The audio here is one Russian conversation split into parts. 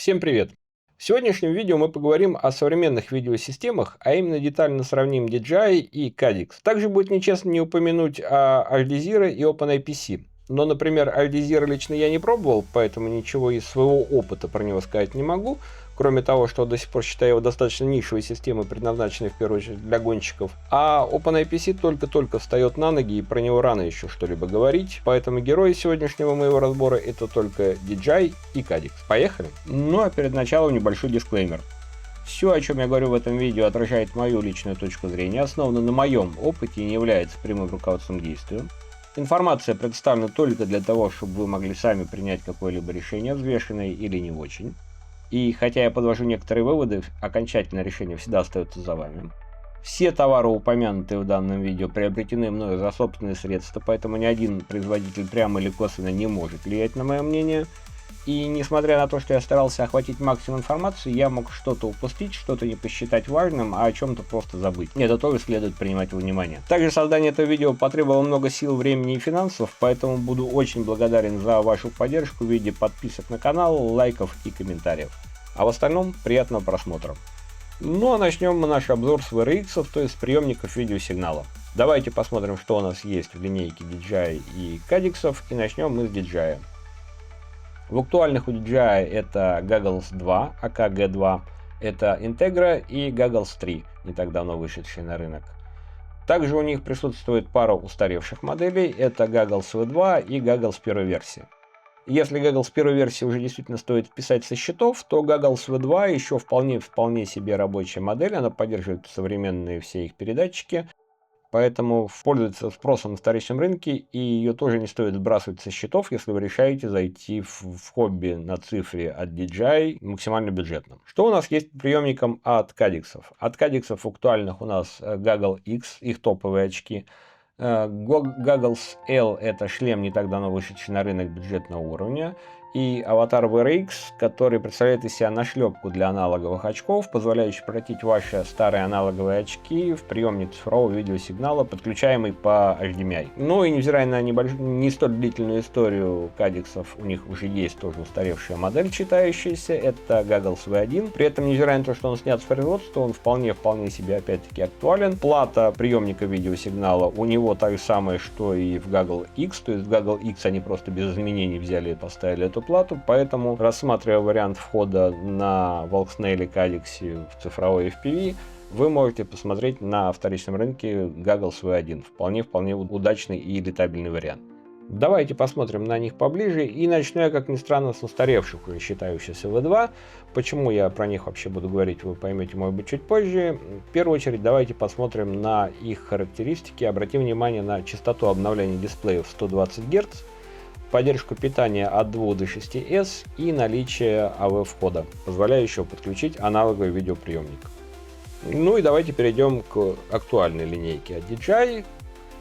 Всем привет! В сегодняшнем видео мы поговорим о современных видеосистемах, а именно детально сравним DJI и Caddx. Также будет нечестно не упомянуть о Alldezira и OpenIPC. Но, например, Alldezira лично я не пробовал, поэтому ничего из своего опыта про него сказать не могу. Кроме того, что до сих пор считаю его достаточно нишевой системой, предназначенной в первую очередь для гонщиков. А OpenIPC только-только встает на ноги, и про него рано еще что-либо говорить. Поэтому герои сегодняшнего моего разбора это только DJI и Caddx. Поехали! Ну а перед началом небольшой дисклеймер. Все, о чем я говорю в этом видео, отражает мою личную точку зрения, основано на моем опыте и не является прямым руководством к действию. Информация представлена только для того, чтобы вы могли сами принять какое-либо решение, взвешенное или не очень. И хотя я подвожу некоторые выводы, окончательное решение всегда остается за вами. Все товары, упомянутые в данном видео, приобретены мною за собственные средства, поэтому ни один производитель прямо или косвенно не может влиять на мое мнение. И несмотря на то, что я старался охватить максимум информации, я мог что-то упустить, что-то не посчитать важным, а о чем-то просто забыть. Это тоже следует принимать во внимание. Также создание этого видео потребовало много сил, времени и финансов, поэтому буду очень благодарен за вашу поддержку в виде подписок на канал, лайков и комментариев. А в остальном приятного просмотра. Ну а начнем мы наш обзор с VRX, то есть приемников видеосигнала. Давайте посмотрим, что у нас есть в линейке DJI и Caddx, и начнем мы с DJI. В актуальных у DJI это Goggles 2, AKG2, это Integra и Goggles 3, не так давно вышедшие на рынок. Также у них присутствует пара устаревших моделей, это Goggles V2 и Goggles первой версии. Если Goggles первой версии уже действительно стоит вписать со счетов, то Goggles V2 еще вполне себе рабочая модель, она поддерживает современные все их передатчики. Поэтому пользуется спросом на вторичном рынке, и ее тоже не стоит сбрасывать со счетов, если вы решаете зайти в хобби на цифре от DJI максимально бюджетно. Что у нас есть по приемникам от Caddx? От Caddx актуальных у нас Goggle X, их топовые очки. Goggles L это шлем, не так давно вышедший на рынок бюджетного уровня. И Avatar VRX, который представляет из себя нашлепку для аналоговых очков, позволяющий превратить ваши старые аналоговые очки в приемник цифрового видеосигнала, подключаемый по HDMI. Ну и невзирая на не столь длительную историю Caddx, у них уже есть тоже устаревшая модель читающаяся, это Goggles V1. При этом, невзирая на то, что он снят с производства, он вполне себе опять-таки актуален. Плата приемника видеосигнала у него та же самая, что и в Goggle X, то есть в Goggle X они просто без изменений взяли и поставили эту плату, поэтому, рассматривая вариант входа на Volksnail и Caddx в цифровой FPV, вы можете посмотреть на вторичном рынке Goggles V1. Вполне удачный и летабельный вариант. Давайте посмотрим на них поближе, и начну я, как ни странно, с устаревших уже считающихся V2. Почему я про них вообще буду говорить, вы поймете, может быть, чуть позже. В первую очередь давайте посмотрим на их характеристики. Обратим внимание на частоту обновления дисплеев 120 Гц. Поддержку питания от 2 до 6S и наличие AV-входа, позволяющего подключить аналоговый видеоприемник. Ну и давайте перейдем к актуальной линейке от DJI,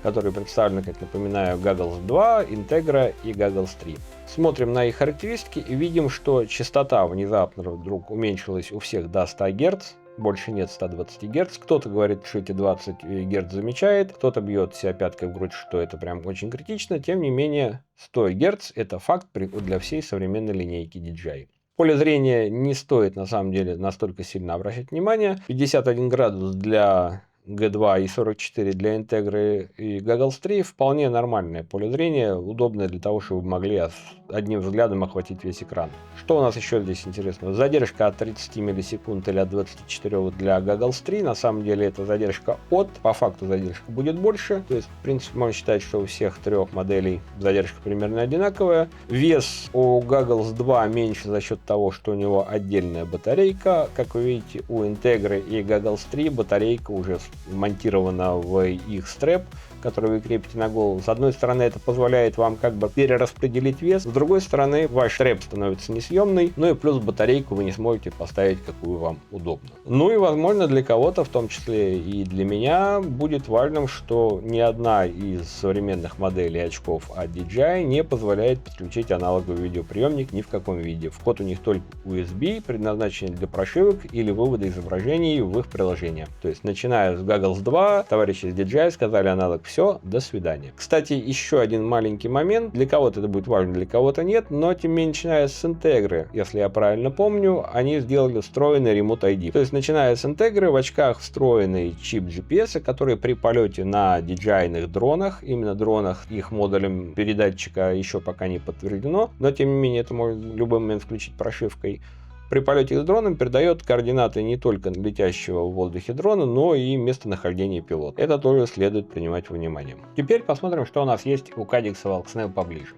которые представлены, как напоминаю, Goggles 2, Integra и Goggles 3. Смотрим на их характеристики и видим, что частота внезапно вдруг уменьшилась у всех до 100 Гц. Больше нет 120 Гц. Кто-то говорит, что эти 20 Гц замечает, кто-то бьет себя пяткой в грудь, что это прям очень критично. Тем не менее, 100 Гц это факт для всей современной линейки DJI. В поле зрения не стоит на самом деле настолько сильно обращать внимание. 51 градус для G2 и 44 для Integra и Goggles 3 вполне нормальное поле зрения, удобное для того, чтобы вы могли одним взглядом охватить весь экран. Что у нас еще здесь интересного? Задержка от 30 миллисекунд или от 24 для Goggles 3. На самом деле это задержка по факту задержка будет больше. То есть, в принципе, можно считать, что у всех трех моделей задержка примерно одинаковая. Вес у Goggles 2 меньше за счет того, что у него отдельная батарейка. Как вы видите, у Integra и Goggles 3 батарейка уже монтирована в их стрэп, который вы крепите на голову. С одной стороны, это позволяет вам как бы перераспределить вес, с другой стороны, ваш стрэп становится несъемный, ну и плюс батарейку вы не сможете поставить, какую вам удобно. Ну и, возможно, для кого-то, в том числе и для меня, будет важным, что ни одна из современных моделей очков от DJI не позволяет подключить аналоговый видеоприемник ни в каком виде. Вход у них только USB, предназначенный для прошивок или вывода изображений в их приложение. То есть, начиная с Goggles 2, товарищи из DJI сказали: аналог все, до свидания. Кстати, еще один маленький момент. Для кого-то это будет важно, для кого-то нет, но тем не менее, начиная с Integra, если я правильно помню, они сделали встроенный Remote ID. То есть, начиная с Integra, в очках встроенный чип GPS, который при полете на DJI-ных дронах, именно дронах, их модулем передатчика еще пока не подтверждено, но тем не менее, это можно в любой момент включить прошивкой. При полете с дроном передает координаты не только летящего в воздухе дрона, но и местонахождения пилота. Это тоже следует принимать во внимание. Теперь посмотрим, что у нас есть у Caddx и Walksnail поближе.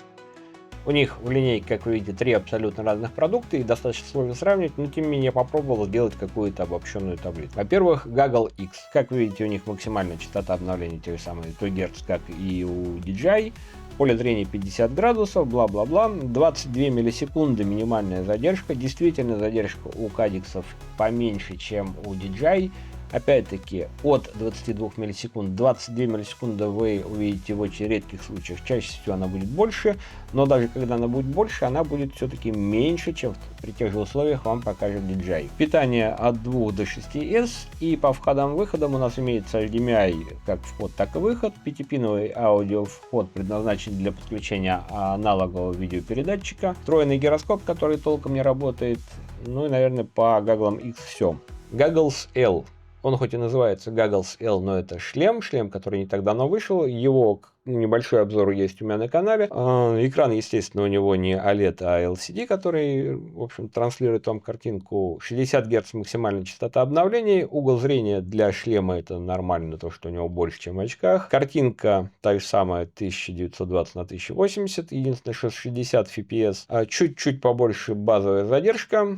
У них в линейке, как вы видите, 3 абсолютно разных продукта, и достаточно сложно сравнивать, но тем не менее я попробовал сделать какую-то обобщенную таблицу. Во-первых, Goggle X. Как вы видите, у них максимальная частота обновления те же самые 100 Гц, как и у DJI. Поле зрения 50 градусов, бла-бла-бла. 22 миллисекунды минимальная задержка. Действительно, задержка у Caddx поменьше, чем у DJI. Опять-таки, от 22 миллисекунд. 22 миллисекунды вы увидите в очень редких случаях. Чаще всего она будет больше, но даже когда она будет больше, она будет все-таки меньше, чем при тех же условиях вам покажет DJI. Питание от 2 до 6S, и по входам-выходам у нас имеется HDMI как вход, так и выход. 5-пиновый аудиовход предназначен для подключения аналогового видеопередатчика. Встроенный гироскоп, который толком не работает. Ну и, наверное, по Goggle X все. Goggles L. Он хоть и называется Goggles L, но это шлем, который не так давно вышел. Его небольшой обзор есть у меня на канале. Экран, естественно, у него не OLED, а LCD, который, в общем, транслирует вам картинку. 60 Гц максимальная частота обновлений. Угол зрения для шлема это нормально, то, что у него больше, чем в очках. Картинка та же самая 1920 на 1080. Единственное, что 60 FPS. Чуть-чуть побольше базовая задержка.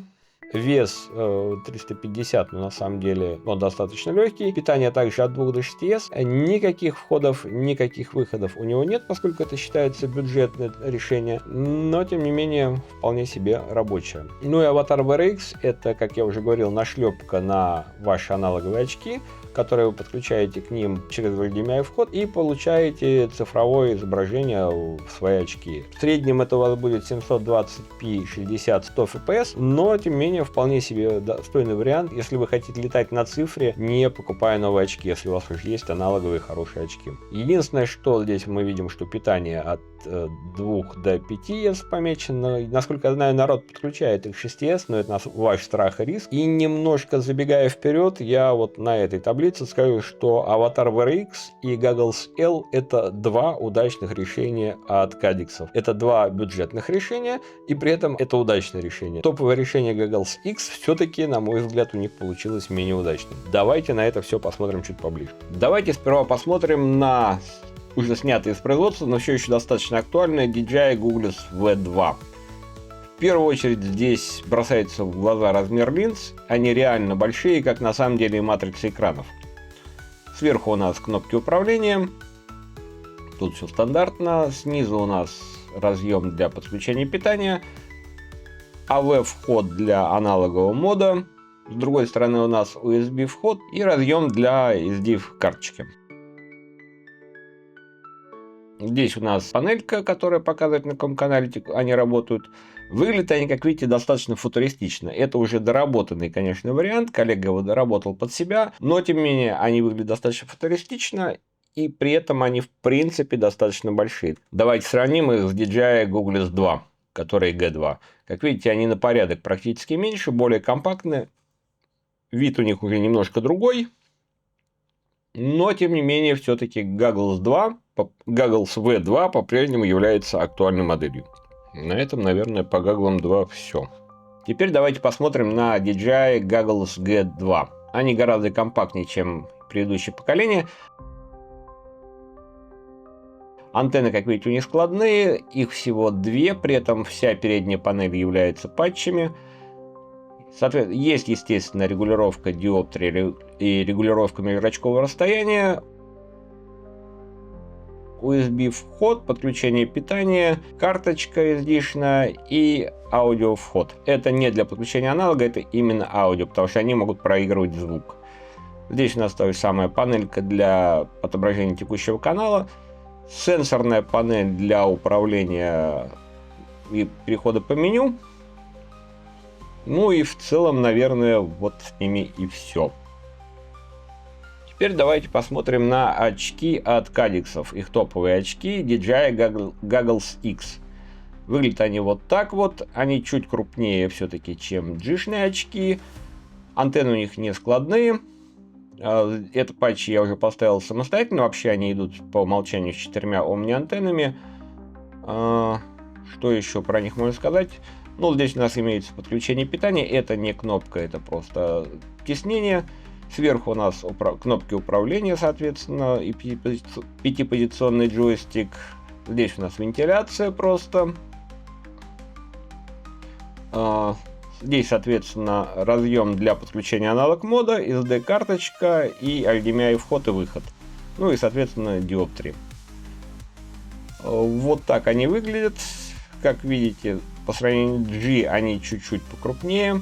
Вес 350, но на самом деле он достаточно легкий. Питание также от 2 до 6S. Никаких входов, никаких выходов у него нет, поскольку это считается бюджетное решение. Но, тем не менее, вполне себе рабочее. Ну и Avatar VRX — это, как я уже говорил, нашлепка на ваши аналоговые очки, которые вы подключаете к ним через HDMI вход и получаете цифровое изображение в свои очки. В среднем это у вас будет 720p 60-100 fps, но тем не менее вполне себе достойный вариант, если вы хотите летать на цифре, не покупая новые очки, если у вас уже есть аналоговые хорошие очки. Единственное, что здесь мы видим, что питание от 2 до 5S помечено. Насколько я знаю, народ подключает их 6S, но это ваш страх и риск. И немножко забегая вперед, я вот на этой таблице скажу, что Avatar VRX и Goggles L — это 2 удачных решения от Caddx. Это 2 бюджетных решения, и при этом это удачное решение. Топовое решение Goggles X все-таки, на мой взгляд, у них получилось менее удачным. Давайте на это все посмотрим чуть поближе. Давайте сперва посмотрим на уже снятые из производства, но все еще достаточно актуальные DJI Googleus V2. В первую очередь здесь бросается в глаза размер линз. Они реально большие, как на самом деле и матрицы экранов. Сверху у нас кнопки управления. Тут все стандартно. Снизу у нас разъем для подключения питания. AV-вход для аналогового мода. С другой стороны у нас USB-вход и разъем для SD-карточки. Здесь у нас панелька, которая показывает, на каком канале они работают. Выглядят они, как видите, достаточно футуристично. Это уже доработанный, конечно, вариант. Коллега его доработал под себя. Но, тем не менее, они выглядят достаточно футуристично. И при этом они, в принципе, достаточно большие. Давайте сравним их с DJI Googleus 2, который G2. Как видите, они на порядок практически меньше, более компактные. Вид у них уже немножко другой. Но, тем не менее, все-таки Goggles V2 по-прежнему является актуальной моделью. На этом, наверное, по Goggles 2 все. Теперь давайте посмотрим на DJI Goggles G2. Они гораздо компактнее, чем предыдущее поколение. Антенны, как видите, у них складные. Их всего 2, при этом вся передняя панель является патчами. Соответственно, есть, естественно, регулировка диоптрии и регулировка межзрачкового расстояния. USB-вход, подключение питания, карточка SD-шная и аудио-вход. Это не для подключения аналога, это именно аудио, потому что они могут проигрывать звук. Здесь у нас та же самая панелька для отображения текущего канала. Сенсорная панель для управления и перехода по меню. Ну и в целом, наверное, вот с ними и все. Теперь давайте посмотрим на очки от Cadix. Их топовые очки DJI Goggles X. Выглядят они вот так вот. Они чуть крупнее все-таки, чем G-шные очки. Антенны у них не складные. Это патчи я уже поставил самостоятельно. Вообще они идут по умолчанию с 4 омни-антеннами. Что еще про них можно сказать? Ну, здесь у нас имеется подключение питания. Это не кнопка, это просто теснение. Сверху у нас кнопки управления, соответственно, и пятипозиционный джойстик. Здесь у нас вентиляция просто. Здесь, соответственно, разъем для подключения аналог-мода, SD-карточка и HDMI вход и выход. Ну и, соответственно, диоптрии. Вот так они выглядят. Как видите, по сравнению с G они чуть-чуть покрупнее.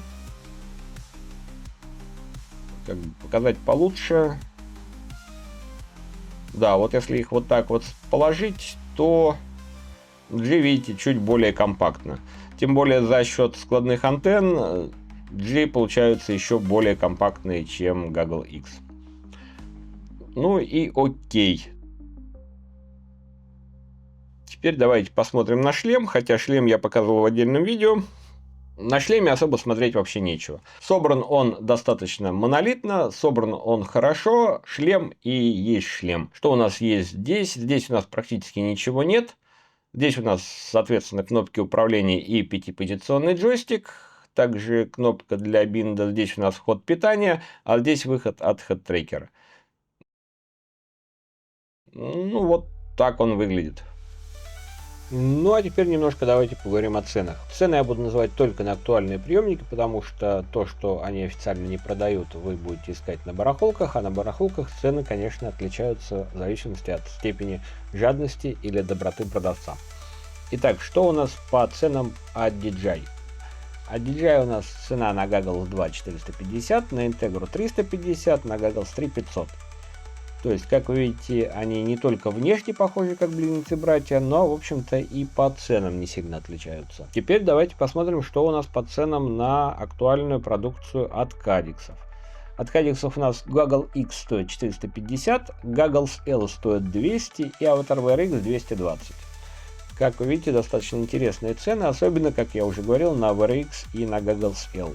Как бы показать получше. Да, вот если их вот так вот положить, то G, видите, чуть более компактно. Тем более за счет складных антенн G получаются еще более компактные, чем Goggle X. Ну и окей. Теперь давайте посмотрим на шлем, хотя шлем я показывал в отдельном видео. На шлеме особо смотреть вообще нечего. Собран он достаточно монолитно, собран он хорошо, шлем и есть шлем. Что у нас есть здесь? Здесь у нас практически ничего нет. Здесь у нас, соответственно, кнопки управления и пятипозиционный джойстик. Также кнопка для бинда. Здесь у нас вход питания, а здесь выход от хед-трекера. Ну, вот так он выглядит. Ну, а теперь немножко давайте поговорим о ценах. Цены я буду называть только на актуальные приемники, потому что то, что они официально не продают, вы будете искать на барахолках, а на барахолках цены, конечно, отличаются в зависимости от степени жадности или доброты продавца. Итак, что у нас по ценам от DJI? От DJI у нас цена на Goggles 2 450, на Integro 350, на Goggles 3 500. То есть, как вы видите, они не только внешне похожи, как близнецы-братья, но, в общем-то, и по ценам не сильно отличаются. Теперь давайте посмотрим, что у нас по ценам на актуальную продукцию от Cadix. От Cadix у нас Goggle X стоит 450, Goggles L стоит 200 и Avatar VRX 220. Как вы видите, достаточно интересные цены, особенно, как я уже говорил, на VRX и на Goggles L.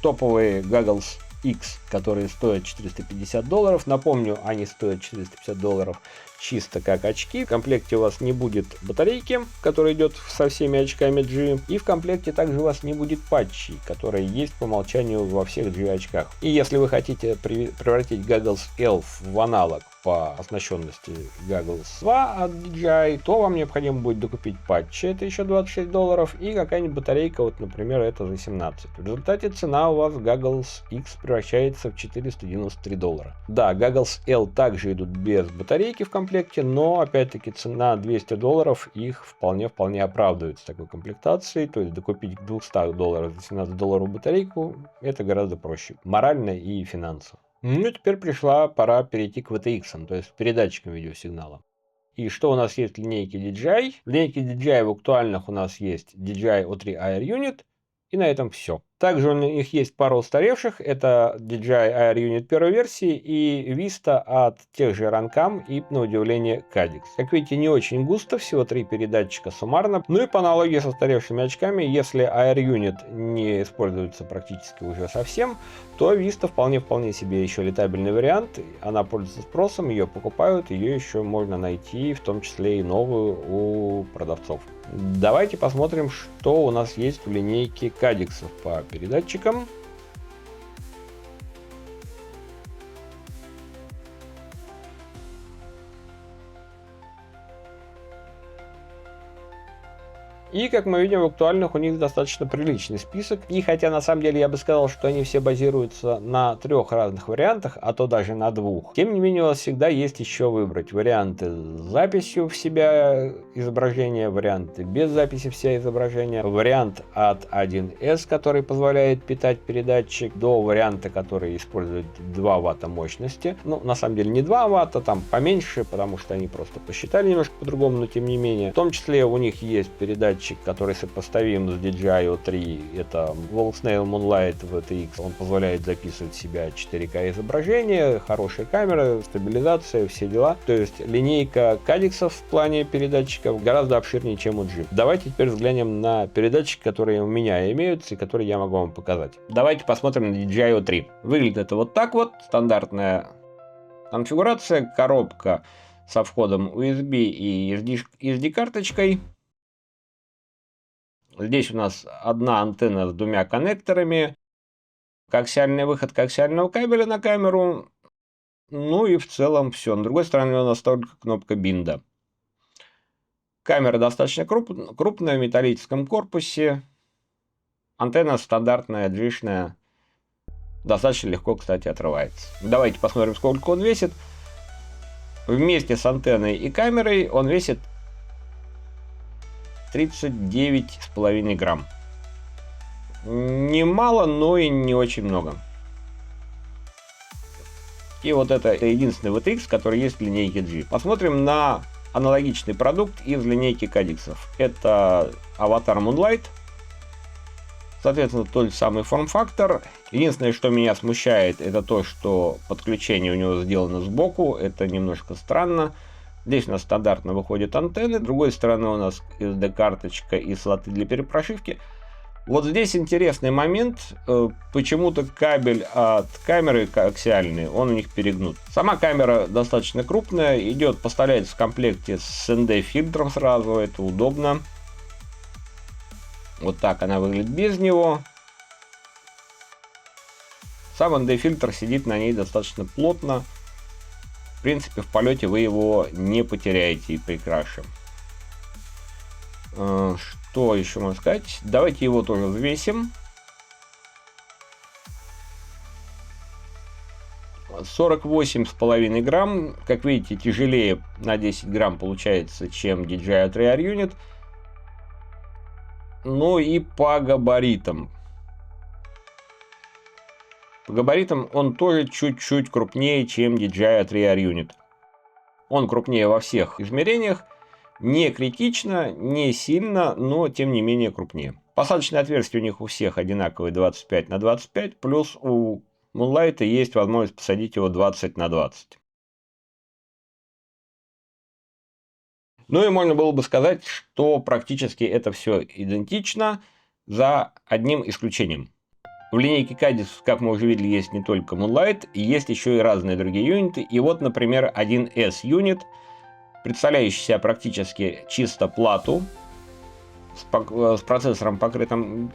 Топовые Goggles X, которые стоят $450. Напомню, они стоят $450 чисто как очки. В комплекте у вас не будет батарейки, которая идет со всеми очками G. И в комплекте также у вас не будет патчей, которые есть по умолчанию во всех G очках. И если вы хотите превратить Goggles L в аналог по оснащенности Goggles 2 от DJI, то вам необходимо будет докупить патчи, это еще $26, и какая-нибудь батарейка, вот, например, это за 17. В результате цена у вас Goggles X превращается в $493. Да, Goggles L также идут без батарейки в комплекте, но, опять-таки, цена $200 их вполне оправдывает с такой комплектацией, то есть докупить $200 за $17 батарейку, это гораздо проще, морально и финансово. Ну, теперь пришла пора перейти к VTX, то есть передатчикам видеосигнала. И что у нас есть в линейке DJI? В линейке DJI в актуальных у нас есть DJI O3 Air Unit, и на этом все. Также у них есть пара устаревших, это DJI Air Unit первой версии и Vista от тех же Runcam и, на удивление, Cadix. Как видите, не очень густо, всего 3 передатчика суммарно. Ну и по аналогии с устаревшими очками, если Air Unit не используется практически уже совсем, то Vista вполне себе еще летабельный вариант. Она пользуется спросом, ее покупают, ее еще можно найти, в том числе и новую у продавцов. Давайте посмотрим, что у нас есть в линейке Cadix по передатчикам. И, как мы видим, в актуальных у них достаточно приличный список. И хотя, на самом деле, я бы сказал, что они все базируются на 3 разных вариантах, а то даже на 2. Тем не менее, у вас всегда есть еще выбрать варианты с записью в себя изображения, варианты без записи в себя изображения, вариант от 1С, который позволяет питать передатчик, до варианта, который использует 2 Вт мощности. Ну, на самом деле, не 2 Вт, там поменьше, потому что они просто посчитали немножко по-другому, но тем не менее. В том числе у них есть передатчик датчик, который сопоставим с DJI O3. Это Volksnail Moonlight VTX. Он позволяет записывать в себя 4К изображение, хорошая камера, стабилизация, все дела. То есть линейка Cadix в плане передатчиков гораздо обширнее, чем у G. Давайте теперь взглянем на передатчики, которые у меня имеются и которые я могу вам показать. Давайте посмотрим на DJI O3. Выглядит это вот так вот. Стандартная конфигурация, коробка со входом USB и SD-карточкой. Здесь у нас одна антенна с двумя коннекторами, коаксиальный выход коаксиального кабеля на камеру. Ну и в целом все. На другой стороне у нас только кнопка бинда. Камера достаточно крупная, в металлическом корпусе. Антенна стандартная, G-шная. Достаточно легко, кстати, отрывается. Давайте посмотрим, сколько он весит. Вместе с антенной и камерой он весит 39,5 грамм. Немало, но и не очень много. И вот это единственный VTX, который есть в линейке G. Посмотрим на аналогичный продукт из линейки Cadix. Это Avatar Moonlight. Соответственно, тот же самый форм-фактор. Единственное, что меня смущает, это то, что подключение у него сделано сбоку. Это немножко странно. Здесь у нас стандартно выходят антенны. С другой стороны у нас SD-карточка и слоты для перепрошивки. Вот здесь интересный момент. Почему-то кабель от камеры коаксиальный, он у них перегнут. Сама камера достаточно крупная. Поставляется в комплекте с ND-фильтром сразу. Это удобно. Вот так она выглядит без него. Сам ND-фильтр сидит на ней достаточно плотно. В принципе, в полете вы его не потеряете и при краше. Что еще можно сказать? Давайте его тоже взвесим. 48,5 грамм. Как видите, тяжелее на 10 грамм получается, чем DJI O3 AirUnit. Ну и по габаритам. По габаритам он тоже чуть-чуть крупнее, чем DJI O3 AirUnit. Он крупнее во всех измерениях. Не критично, не сильно, но тем не менее крупнее. Посадочные отверстия у них у всех одинаковые 25 на 25. Плюс у Moonlight есть возможность посадить его 20 на 20. Ну и можно было бы сказать, что практически это все идентично, за одним исключением. В линейке Cadix, как мы уже видели, есть не только Moonlight, есть еще и разные другие юниты. И вот, например, 1S юнит, представляющий себя практически чисто плату, с процессором, покрытым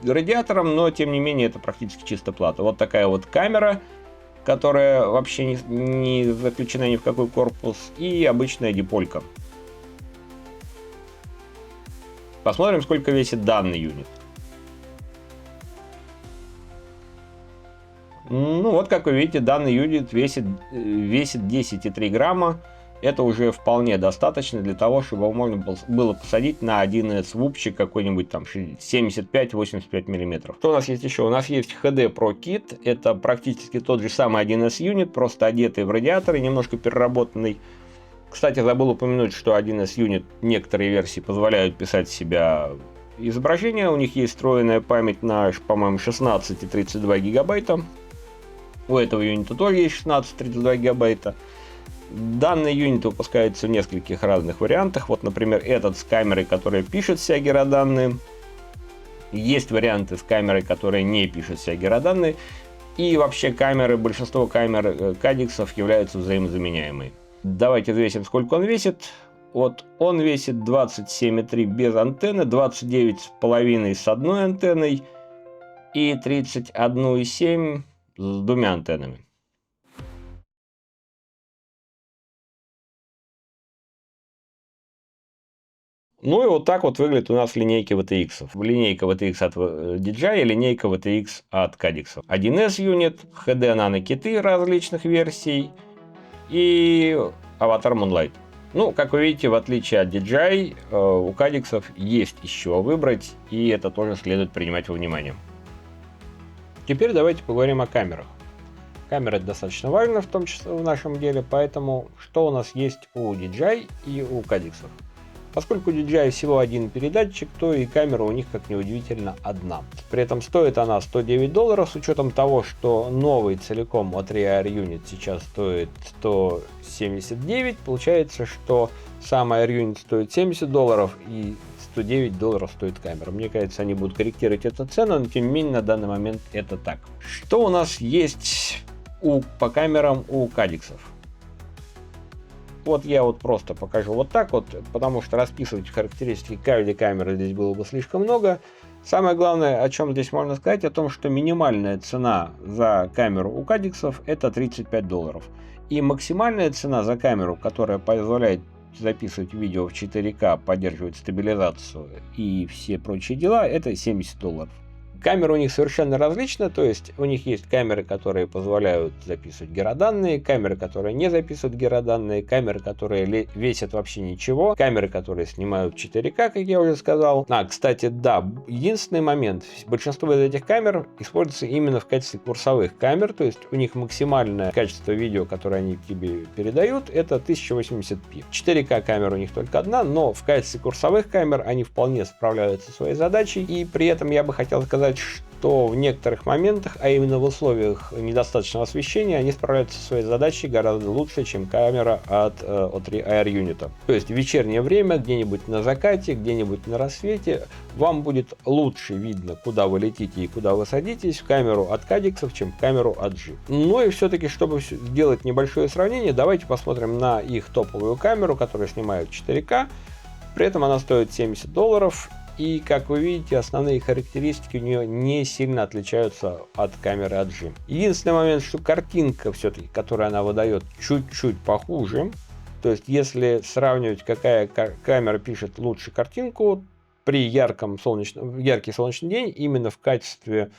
радиатором, но тем не менее это практически чисто плата. Вот такая вот камера, которая вообще не заключена ни в какой корпус, и обычная диполька. Посмотрим, сколько весит данный юнит. Ну вот, как вы видите, данный юнит весит 10,3 грамма. Это уже вполне достаточно для того, чтобы его можно было посадить на 1С вупчик какой-нибудь там 75-85 мм. Что у нас есть еще? У нас есть HD Pro Kit. Это практически тот же самый 1С юнит, просто одетый в радиатор и немножко переработанный. Кстати, забыл упомянуть, что 1С юнит некоторые версии позволяют писать в себя изображение. У них есть встроенная память на, по-моему, 16 и 32 гигабайта. У этого юнита тоже есть 16-32 гигабайта. Данный юнит выпускается в нескольких разных вариантах. Вот, например, этот с камерой, которая пишет все гироданные. Есть варианты с камерой, которая не пишет все гироданные. И вообще большинство камер Cadix являются взаимозаменяемыми. Давайте взвесим, сколько он весит. Вот он весит 27,3 без антенны, 29,5 с одной антенной и 31,7 с двумя антеннами. Ну и вот так вот выглядит у нас линейки VTX. Линейка VTX от DJI и линейка VTX от Cadix. 1С юнит, HD нано-киты различных версий и Avatar Moonlight. Ну, как вы видите, в отличие от DJI, у Cadix есть еще выбрать, и это тоже следует принимать во внимание. Теперь давайте поговорим о камерах. Камера достаточно важна в нашем деле, поэтому что у нас есть у DJI и у Cadix. Поскольку у DJI всего один передатчик, то и камера у них, как ни удивительно, одна. При этом стоит она $109, с учетом того, что новый целиком O3 Air Unit сейчас стоит $179. Получается, что сам Air Unit стоит $70 и $109 стоит камера. Мне кажется, они будут корректировать эту цену, но тем не менее на данный момент это так. Что у нас есть по камерам у Cadix? Вот я вот просто покажу вот так вот, потому что расписывать характеристики каждой камеры здесь было бы слишком много. Самое главное, о чем здесь можно сказать, о том, что минимальная цена за камеру у Cadix это $35. И максимальная цена за камеру, которая позволяет записывать видео в 4К, поддерживать стабилизацию и все прочие дела, это $70. Камеры у них совершенно различны, то есть у них есть камеры, которые позволяют записывать героданные, камеры, которые не записывают героданные, камеры, которые весят вообще ничего, камеры, которые снимают 4К, как я уже сказал. Кстати, да, единственный момент, большинство из этих камер используются именно в качестве курсовых камер, то есть у них максимальное качество видео, которое они тебе передают, это 1080p. 4К камера у них только одна, но в качестве курсовых камер они вполне справляются со своей задачей, и при этом я бы хотел сказать, что в некоторых моментах, а именно в условиях недостаточного освещения, они справляются со своей задачей гораздо лучше, чем камера от O3 Air Unit. То есть в вечернее время, где-нибудь на закате, где-нибудь на рассвете, вам будет лучше видно, куда вы летите и куда вы садитесь в камеру от Cadix, чем в камеру от G. Ну и все-таки, чтобы сделать небольшое сравнение, давайте посмотрим на их топовую камеру, которая снимает 4К. При этом она стоит $70. И, как вы видите, основные характеристики у нее не сильно отличаются от камеры от G. Единственный момент, что картинка все-таки, которую она выдает, чуть-чуть похуже. То есть, если сравнивать, какая камера пишет лучше картинку при яркий солнечный день, именно в качестве,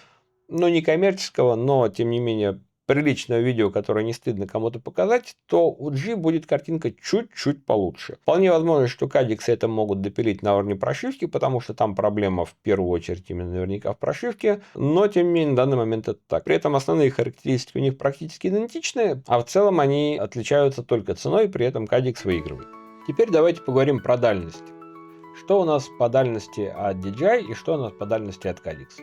ну, не коммерческого, но, тем не менее, приличного видео, которое не стыдно кому-то показать, то у G будет картинка чуть-чуть получше. Вполне возможно, что Cadix это могут допилить на уровне прошивки, потому что там проблема в первую очередь именно наверняка в прошивке, но тем не менее на данный момент это так. При этом основные характеристики у них практически идентичны, а в целом они отличаются только ценой, при этом Cadix выигрывает. Теперь давайте поговорим про дальность. Что у нас по дальности от DJI и что у нас по дальности от Cadix.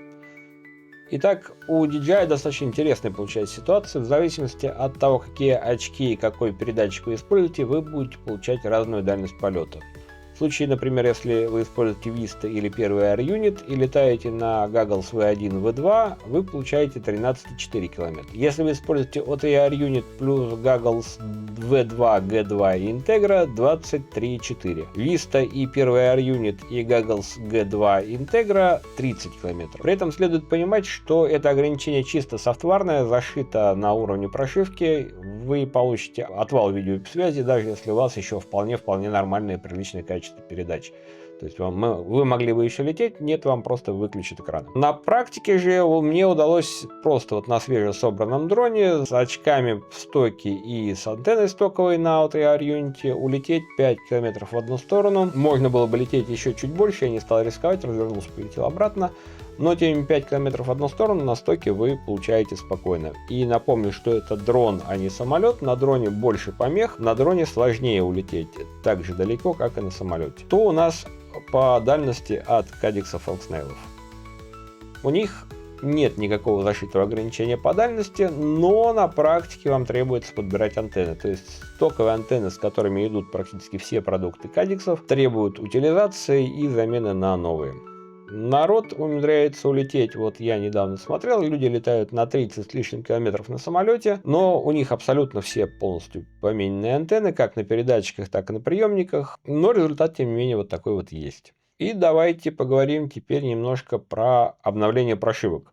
Итак, у DJI достаточно интересная получается ситуация. В зависимости от того, какие очки и какой передатчик вы используете, вы будете получать разную дальность полета. В случае, например, если вы используете Vista или первый Air Unit и летаете на Goggles V1, V2, вы получаете 13,4 км. Если вы используете O3 Air Unit плюс Goggles V2, G2 и Integra, 23,4. Vista и первый Air Unit и Goggles G2 Integra 30 км. При этом следует понимать, что это ограничение чисто софтварное, зашито на уровне прошивки. Вы получите отвал видеосвязи, даже если у вас еще вполне нормальное приличное качество передач. То есть вы могли бы еще лететь, нет, вам просто выключат экран. На практике же мне удалось просто вот на свежесобранном дроне с очками в стоке и с антенной стоковой на O3 Air Unit улететь 5 км в одну сторону. Можно было бы лететь еще чуть больше, я не стал рисковать, развернулся, полетел обратно. Но тем не менее 5 км в одну сторону на стоке вы получаете спокойно. И напомню, что это дрон, а не самолет. На дроне больше помех, на дроне сложнее улететь так же далеко, как и на самолете. Что у нас по дальности от Cadix Foxnail? У них нет никакого зашитого ограничения по дальности, но на практике вам требуется подбирать антенны. То есть стоковые антенны, с которыми идут практически все продукты Cadix, требуют утилизации и замены на новые. Народ умудряется улететь, вот я недавно смотрел, люди летают на 30 с лишним километров на самолете, но у них абсолютно все полностью помененные антенны, как на передатчиках, так и на приемниках, но результат, тем не менее, вот такой вот есть. И давайте поговорим теперь немножко про обновление прошивок.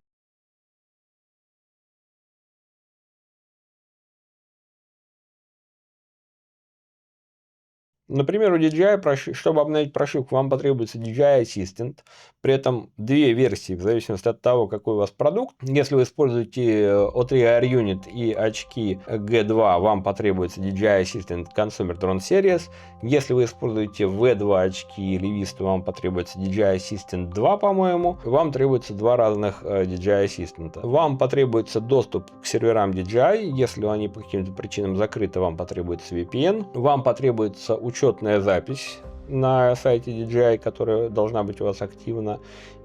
Например, у DJI, чтобы обновить прошивку, вам потребуется DJI Assistant. При этом две версии, в зависимости от того, какой у вас продукт. Если вы используете O3 Air Unit и очки G2, вам потребуется DJI Assistant Consumer Drone Series. Если вы используете V2 очки или Vista, вам потребуется DJI Assistant 2, по-моему. Вам требуется два разных DJI Assistant. Вам потребуется доступ к серверам DJI. Если они по каким-то причинам закрыты, вам потребуется VPN. Вам потребуется учетная запись на сайте DJI, которая должна быть у вас активна,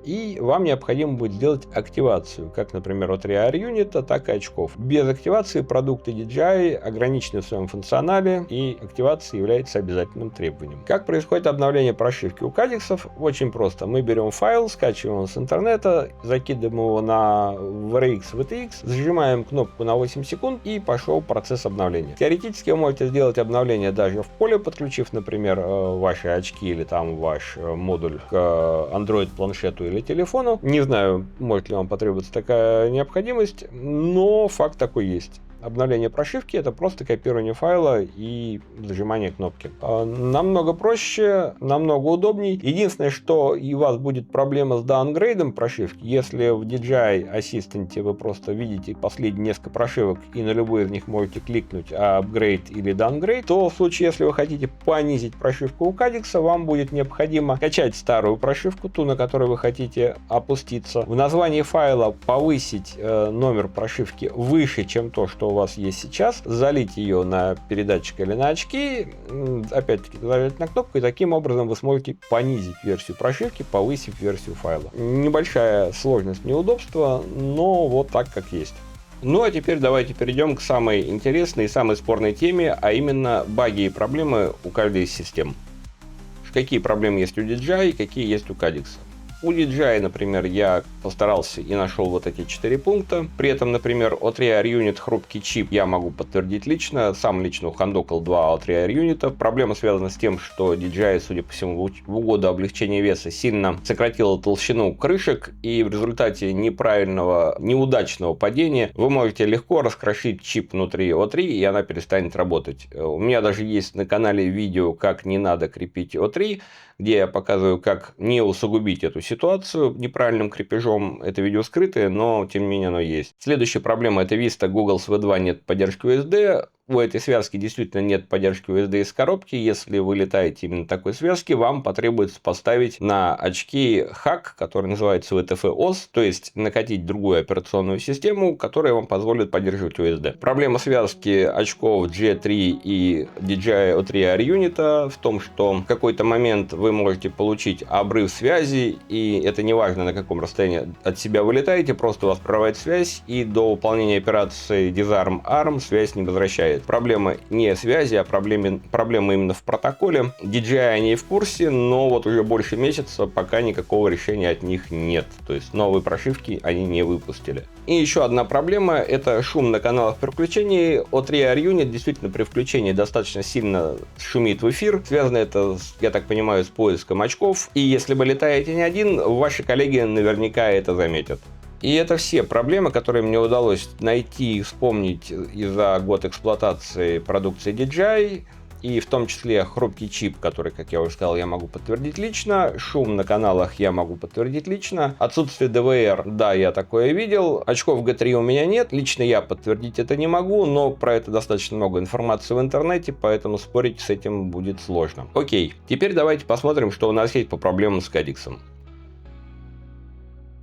и вам необходимо будет сделать активацию, как, например, от Rear Unit, так и очков. Без активации продукты DJI ограничены в своем функционале, и активация является обязательным требованием. Как происходит обновление прошивки у Cadix? Очень просто. Мы берем файл, скачиваем его с интернета, закидываем его на VRX VTX, зажимаем кнопку на 8 секунд, и пошел процесс обновления. Теоретически вы можете сделать обновление даже в поле, подключив, например, ваши очки или там ваш модуль к Android планшету или телефону. Не знаю, может ли вам потребоваться такая необходимость, но факт такой есть. Обновление прошивки — это просто копирование файла и зажимание кнопки. Намного проще, намного удобнее. Единственное, что у вас будет проблема с даунгрейдом прошивки. Если в DJI Assistant вы просто видите последние несколько прошивок и на любой из них можете кликнуть апгрейд или даунгрейд, то в случае, если вы хотите понизить прошивку у Cadix, вам будет необходимо качать старую прошивку, ту, на которой вы хотите опуститься. В названии файла повысить номер прошивки выше, чем то, что у вас есть сейчас, залить ее на передатчик или на очки, опять-таки нажать на кнопку, и таким образом вы сможете понизить версию прошивки, повысив версию файла. Небольшая сложность, неудобство, но вот так как есть. Ну а теперь давайте перейдем к самой интересной и самой спорной теме, а именно баги и проблемы у каждой из систем. Какие проблемы есть у DJI, какие есть у Cadix. У DJI, например, я постарался и нашел вот эти 4 пункта. При этом, например, от Rear Unit хрупкий чип я могу подтвердить лично. Сам лично ухандокал 2 от Rear Unit. Проблема связана с тем, что DJI, судя по всему, в угоду облегчения веса сильно сократила толщину крышек, и в результате неправильного, неудачного падения вы можете легко раскрошить чип внутри O3, и она перестанет работать. У меня даже есть на канале видео, как не надо крепить O3, где я показываю, как не усугубить эту ситуацию неправильным крепежом. Это видео скрытое, но тем не менее оно есть. Следующая проблема — это Vista Goggles V2, нет поддержки USB. У этой связки действительно нет поддержки USB из коробки. Если вы летаете именно такой связки, вам потребуется поставить на очки хак, который называется VTF OS, то есть накатить другую операционную систему, которая вам позволит поддерживать USB. Проблема связки очков G3 и DJI от Rear Unit в том, что в какой-то момент вы можете получить обрыв связи, и это не важно, на каком расстоянии от себя вы летаете, просто у вас прорывает связь, и до выполнения операции Disarm ARM связь не возвращается. Проблема не связи, а проблема именно в протоколе. DJI о ней в курсе, но вот уже больше месяца пока никакого решения от них нет. То есть новые прошивки они не выпустили. И еще одна проблема — это шум на каналах при включении. От Rear Unit действительно при включении достаточно сильно шумит в эфир. Связано это, я так понимаю, с поиском очков. И если вы летаете не один, ваши коллеги наверняка это заметят. И это все проблемы, которые мне удалось найти и вспомнить за год эксплуатации продукции DJI. И в том числе хрупкий чип, который, как я уже сказал, я могу подтвердить лично. Шум на каналах я могу подтвердить лично. Отсутствие DVR, да, я такое видел. Очков G3 у меня нет. Лично я подтвердить это не могу, но про это достаточно много информации в интернете, поэтому спорить с этим будет сложно. Окей, теперь давайте посмотрим, что у нас есть по проблемам с Cadix.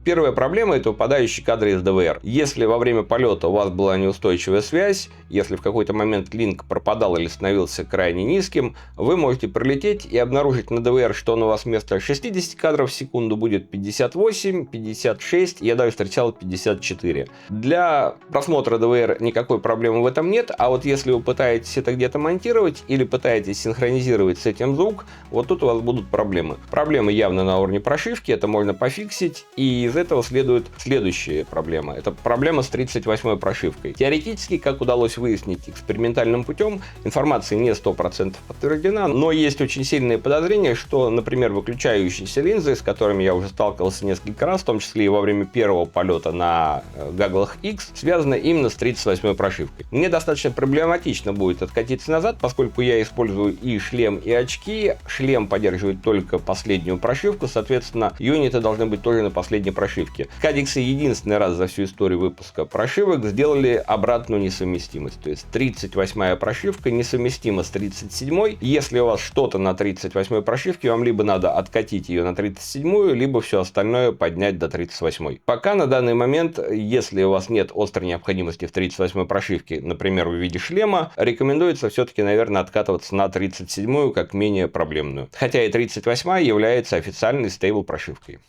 Первая проблема — это выпадающие кадры из DVR. Если во время полета у вас была неустойчивая связь, если в какой-то момент линк пропадал или становился крайне низким, вы можете пролететь и обнаружить на DVR, что он у вас вместо 60 кадров в секунду будет 58, 56, я даже встречал 54. Для просмотра DVR никакой проблемы в этом нет, а вот если вы пытаетесь это где-то монтировать или пытаетесь синхронизировать с этим звук, вот тут у вас будут проблемы. Проблемы явно на уровне прошивки, это можно пофиксить, и из этого следует следующая проблема. Это проблема с 38-й прошивкой. Теоретически, как удалось выяснить экспериментальным путем, информация не 100% подтверждена, но есть очень сильные подозрения, что, например, выключающиеся линзы, с которыми я уже сталкивался несколько раз, в том числе и во время первого полета на Goggles X, связаны именно с 38-й прошивкой. Мне достаточно проблематично будет откатиться назад, поскольку я использую и шлем, и очки. Шлем поддерживает только последнюю прошивку, соответственно, юниты должны быть тоже на последней прошивке. прошивки. Кадиксы единственный раз за всю историю выпуска прошивок сделали обратную несовместимость. То есть 38-я прошивка несовместима с 37-й. Если у вас что-то на 38-й прошивке, вам либо надо откатить ее на 37-ю, либо все остальное поднять до 38-й. Пока на данный момент, если у вас нет острой необходимости в 38-й прошивке, например, в виде шлема, рекомендуется все-таки, наверное, откатываться на 37-ю как менее проблемную. Хотя и 38-я является официальной стейбл прошивкой.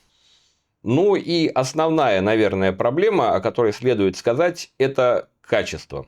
Ну и основная, наверное, проблема, о которой следует сказать, это качество.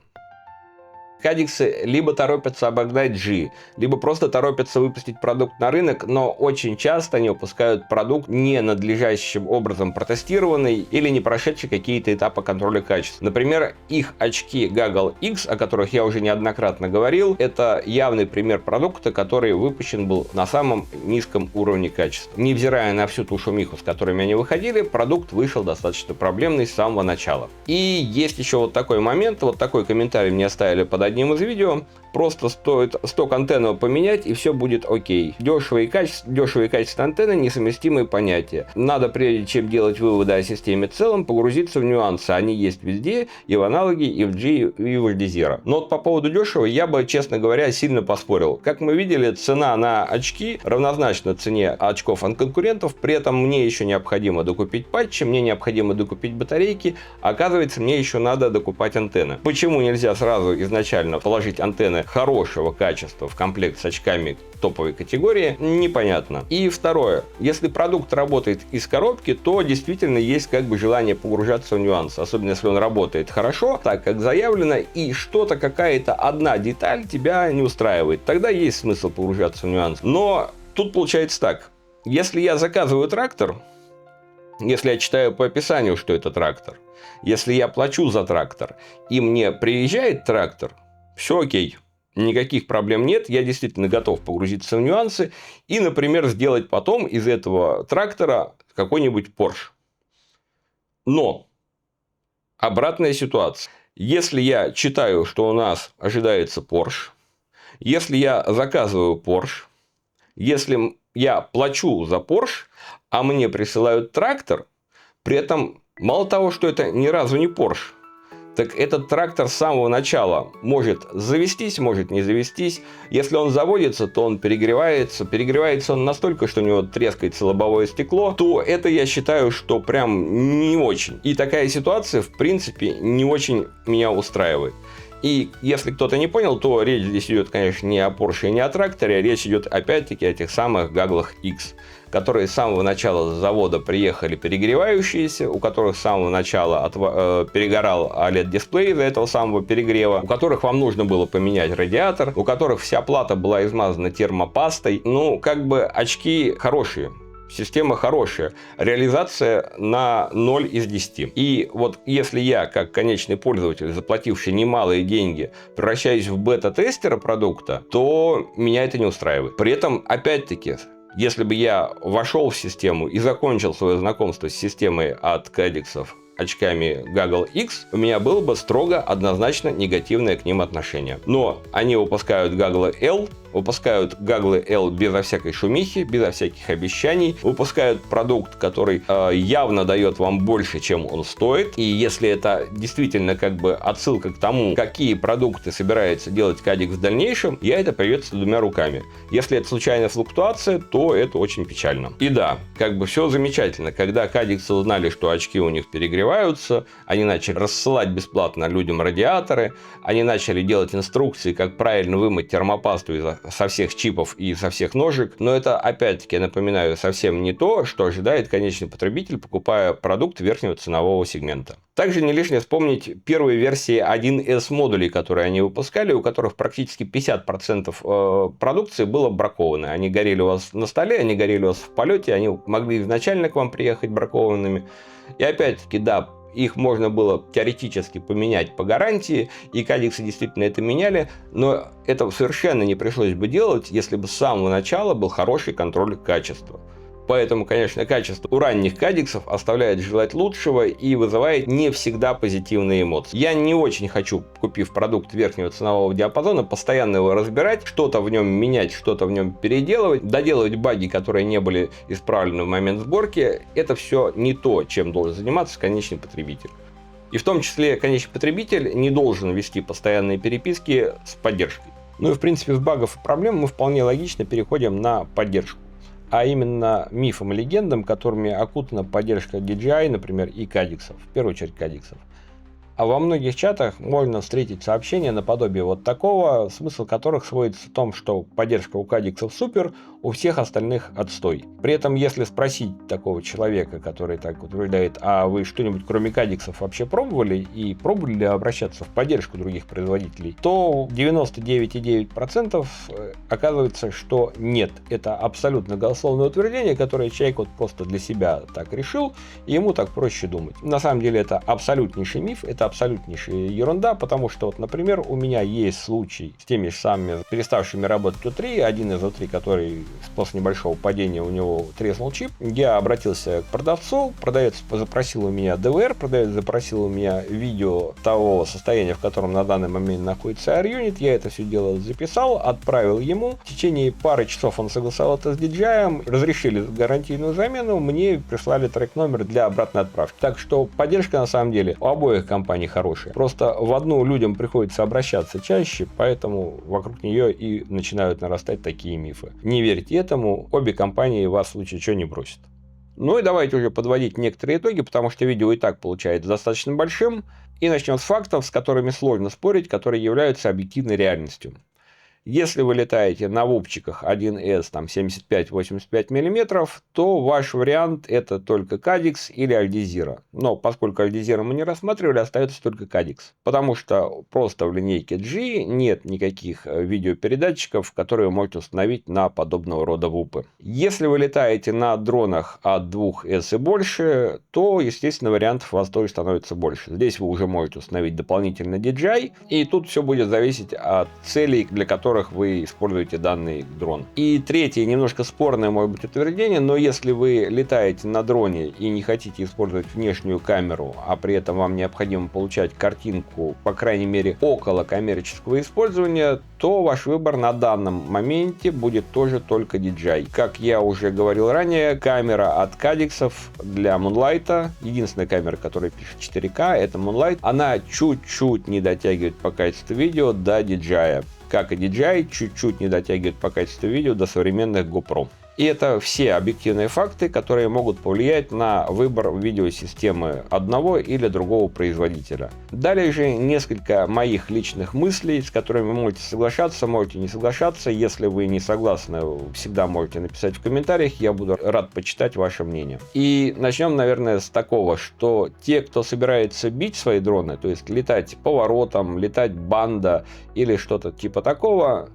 Кадиксы либо торопятся обогнать G, либо просто торопятся выпустить продукт на рынок, но очень часто они выпускают продукт не надлежащим образом протестированный или не прошедший какие-то этапы контроля качества. Например, их очки Goggle X, о которых я уже неоднократно говорил, это явный пример продукта, который выпущен был на самом низком уровне качества. Невзирая на всю ту шумиху, с которыми они выходили, продукт вышел достаточно проблемный с самого начала. И есть еще вот такой момент, вот такой комментарий мне оставили под одним из видео. Просто стоит сток антенну поменять, и все будет окей. Дешево и качество антенны — несовместимые понятия. Надо, прежде чем делать выводы о системе в целом, погрузиться в нюансы. Они есть везде, и в аналоге, и в G, и в HDZero. Но вот по поводу дешево я бы, честно говоря, сильно поспорил. Как мы видели, цена на очки равнозначна цене очков от конкурентов. При этом мне еще необходимо докупить патчи, мне необходимо докупить батарейки. Оказывается, мне еще надо докупать антенны. Почему нельзя сразу изначально положить антенны хорошего качества в комплект с очками топовой категории, непонятно. И второе, если продукт работает из коробки, то действительно есть как бы желание погружаться в нюансы, особенно если он работает хорошо, так как заявлено, и что-то, какая-то одна деталь тебя не устраивает, тогда есть смысл погружаться в нюансы. Но тут получается так, если я заказываю трактор, если я читаю по описанию, что это трактор, если я плачу за трактор, и мне приезжает трактор, все окей. Никаких проблем нет, я действительно готов погрузиться в нюансы и, например, сделать потом из этого трактора какой-нибудь Porsche. Но обратная ситуация. Если я читаю, что у нас ожидается Porsche, если я заказываю Porsche, если я плачу за Porsche, а мне присылают трактор, при этом мало того, что это ни разу не Porsche, так этот трактор с самого начала может завестись, может не завестись. Если он заводится, то он перегревается. Перегревается он настолько, что у него трескается лобовое стекло, то это я считаю, что прям не очень. И такая ситуация, в принципе, не очень меня устраивает. И если кто-то не понял, то речь здесь идет, конечно, не о Porsche и не о тракторе, а речь идет опять-таки о тех самых Goggle X, которые с самого начала с завода приехали перегревающиеся, у которых с самого начала перегорал OLED-дисплей из-за этого самого перегрева, у которых вам нужно было поменять радиатор, у которых вся плата была измазана термопастой. Ну, как бы очки хорошие. Система хорошая, реализация на 0 из 10. И вот если я, как конечный пользователь, заплативший немалые деньги, превращаюсь в бета-тестера продукта, то меня это не устраивает. При этом, опять-таки, если бы я вошел в систему и закончил свое знакомство с системой от Кадиксов очками Goggle X, у меня было бы строго однозначно негативное к ним отношение. Но они выпускают Goggle L, выпускают Goggle L безо всякой шумихи, безо всяких обещаний, выпускают продукт, который явно дает вам больше, чем он стоит. И если это действительно как бы отсылка к тому, какие продукты собирается делать Кадикс в дальнейшем, я это приветствую двумя руками. Если это случайная флуктуация, то это очень печально. И да, как бы все замечательно. Когда Кадиксы узнали, что очки у них перегреваются, они начали рассылать бесплатно людям радиаторы, они начали делать инструкции, как правильно вымыть термопасту со всех чипов и со всех ножек. Но это, опять-таки, я напоминаю, совсем не то, что ожидает конечный потребитель, покупая продукт верхнего ценового сегмента. Также не лишне вспомнить первые версии 1С модулей, которые они выпускали, у которых практически 50% продукции было браковано. Они горели у вас на столе, они горели у вас в полете, они могли изначально к вам приехать бракованными. И опять-таки, да, их можно было теоретически поменять по гарантии, и Кадиксы действительно это меняли, но это совершенно не пришлось бы делать, если бы с самого начала был хороший контроль качества. Поэтому, конечно, качество у ранних кадиксов оставляет желать лучшего и вызывает не всегда позитивные эмоции. Я не очень хочу, купив продукт верхнего ценового диапазона, постоянно его разбирать, что-то в нем менять, что-то в нем переделывать, доделывать баги, которые не были исправлены в момент сборки. Это все не то, чем должен заниматься конечный потребитель. И в том числе конечный потребитель не должен вести постоянные переписки с поддержкой. Ну и в принципе с багов и проблем мы вполне логично переходим на поддержку. А именно мифам и легендам, которыми окутана поддержка DJI, например, и кадиксов, в первую очередь кадиксов. А во многих чатах можно встретить сообщения наподобие вот такого, смысл которых сводится в том, что поддержка у кадиксов супер, у всех остальных отстой. При этом, если спросить такого человека, который так утверждает, а вы что-нибудь кроме кадиксов вообще пробовали и пробовали ли обращаться в поддержку других производителей, то 99,9% оказывается, что нет. Это абсолютно голословное утверждение, которое человек вот просто для себя так решил, и ему так проще думать. На самом деле это абсолютнейший миф, это абсолютнейшая ерунда, потому что, вот, например, у меня есть случай с теми же самыми переставшими работать U3, один из U3, который после небольшого падения у него треснул чип. Я обратился к продавцу, продавец запросил у меня DVR, продавец запросил у меня видео того состояния, в котором на данный момент находится AirUnit, я это все дело записал, отправил ему. В течение пары часов он согласовал это с DJI, разрешили гарантийную замену, мне прислали трек-номер для обратной отправки. Так что поддержка на самом деле у обоих компаний хорошая. Просто в одну людям приходится обращаться чаще, поэтому вокруг нее и начинают нарастать такие мифы. Не верьте этому, обе компании вас в случае чего не бросят. Ну и давайте уже подводить некоторые итоги, потому что видео и так получается достаточно большим. И начнем с фактов, с которыми сложно спорить, которые являются объективной реальностью. Если вы летаете на вупчиках 1С 75-85 мм, то ваш вариант это только Cadix или Альдизира. Но поскольку Альдизира мы не рассматривали, остается только Cadix. Потому что просто в линейке G нет никаких видеопередатчиков, которые вы можете установить на подобного рода вупы. Если вы летаете на дронах от 2С и больше, то, естественно, вариантов у вас тоже становится больше. Здесь вы уже можете установить дополнительно DJI, и тут все будет зависеть от целей, для которых вы используете данный дрон. И третье, немножко спорное может быть утверждение, но если вы летаете на дроне и не хотите использовать внешнюю камеру, а при этом вам необходимо получать картинку, по крайней мере, около коммерческого использования, то ваш выбор на данном моменте будет тоже только DJI. Как я уже говорил ранее, камера от кадиксов для Moonlight, единственная камера, которая пишет 4К, это Moonlight, она чуть-чуть не дотягивает по качеству видео до DJI. Как и DJI, чуть-чуть не дотягивает по качеству видео до современных GoPro. И это все объективные факты, которые могут повлиять на выбор видеосистемы одного или другого производителя. Далее же несколько моих личных мыслей, с которыми вы можете соглашаться, можете не соглашаться. Если вы не согласны, всегда можете написать в комментариях, я буду рад почитать ваше мнение. И начнем, наверное, с такого, что те, кто собирается бить свои дроны, то есть летать поворотом, летать банда или что-то типа такого,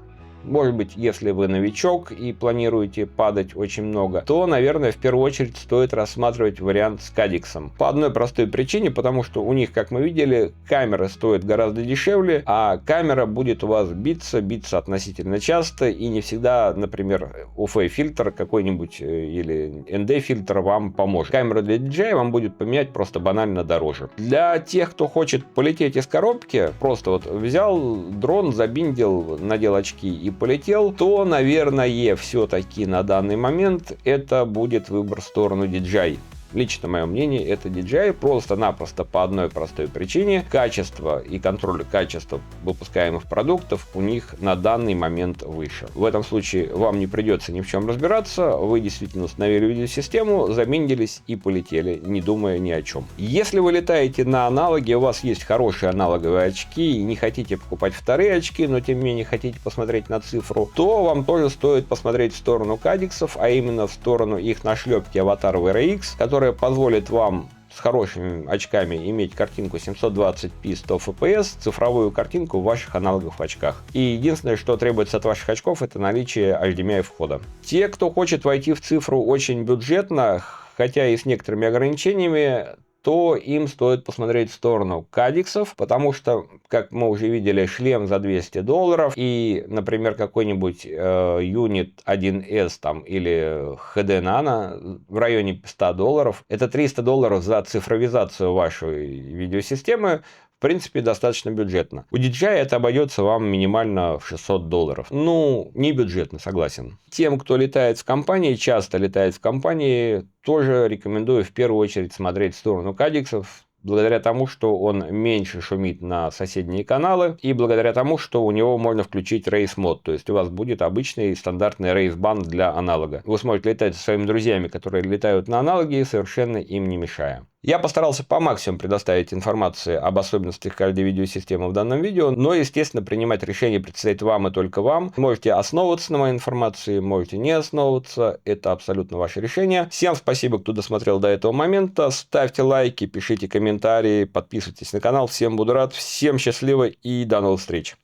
может быть, если вы новичок и планируете падать очень много, то, наверное, в первую очередь стоит рассматривать вариант с Cadix. По одной простой причине, потому что у них, как мы видели, камера стоит гораздо дешевле, а камера будет у вас биться относительно часто, и не всегда, например, UV-фильтр какой-нибудь или ND-фильтр вам поможет. Камеру для DJI вам будет поменять просто банально дороже. Для тех, кто хочет полететь из коробки, просто вот взял дрон, забиндил, надел очки и полетел, то, наверное, все-таки на данный момент это будет выбор в сторону DJI. Лично мое мнение, это DJI просто-напросто по одной простой причине. Качество и контроль качества выпускаемых продуктов у них на данный момент выше. В этом случае вам не придется ни в чем разбираться. Вы действительно установили видеосистему, заминделись и полетели, не думая ни о чем. Если вы летаете на аналоге, у вас есть хорошие аналоговые очки и не хотите покупать вторые очки, но тем не менее хотите посмотреть на цифру, то вам тоже стоит посмотреть в сторону кадиксов, а именно в сторону их нашлепки Avatar VRX, которая позволит вам с хорошими очками иметь картинку 720p 100 fps, цифровую картинку в ваших аналоговых очках. И единственное, что требуется от ваших очков, это наличие HDMI входа. Те, кто хочет войти в цифру очень бюджетно, хотя и с некоторыми ограничениями, то им стоит посмотреть в сторону кадиксов, потому что, как мы уже видели, шлем за $200 и, например, какой-нибудь Unit 1S там, или HD Nano в районе $100, это $300 за цифровизацию вашей видеосистемы. В принципе, достаточно бюджетно. У DJI это обойдется вам минимально в $600. Ну, не бюджетно, согласен. Тем, кто летает в компании, часто летает в компании, тоже рекомендую в первую очередь смотреть в сторону кадиксов, благодаря тому, что он меньше шумит на соседние каналы, и благодаря тому, что у него можно включить Race мод, то есть у вас будет обычный стандартный Race банд для аналога. Вы сможете летать со своими друзьями, которые летают на аналоге, совершенно им не мешая. Я постарался по максимуму предоставить информации об особенностях каждой видеосистемы в данном видео, но, естественно, принимать решение предстоит вам и только вам. Можете основываться на моей информации, можете не основываться, это абсолютно ваше решение. Всем спасибо, кто досмотрел до этого момента. Ставьте лайки, пишите комментарии, подписывайтесь на канал. Всем буду рад, всем счастливо и до новых встреч.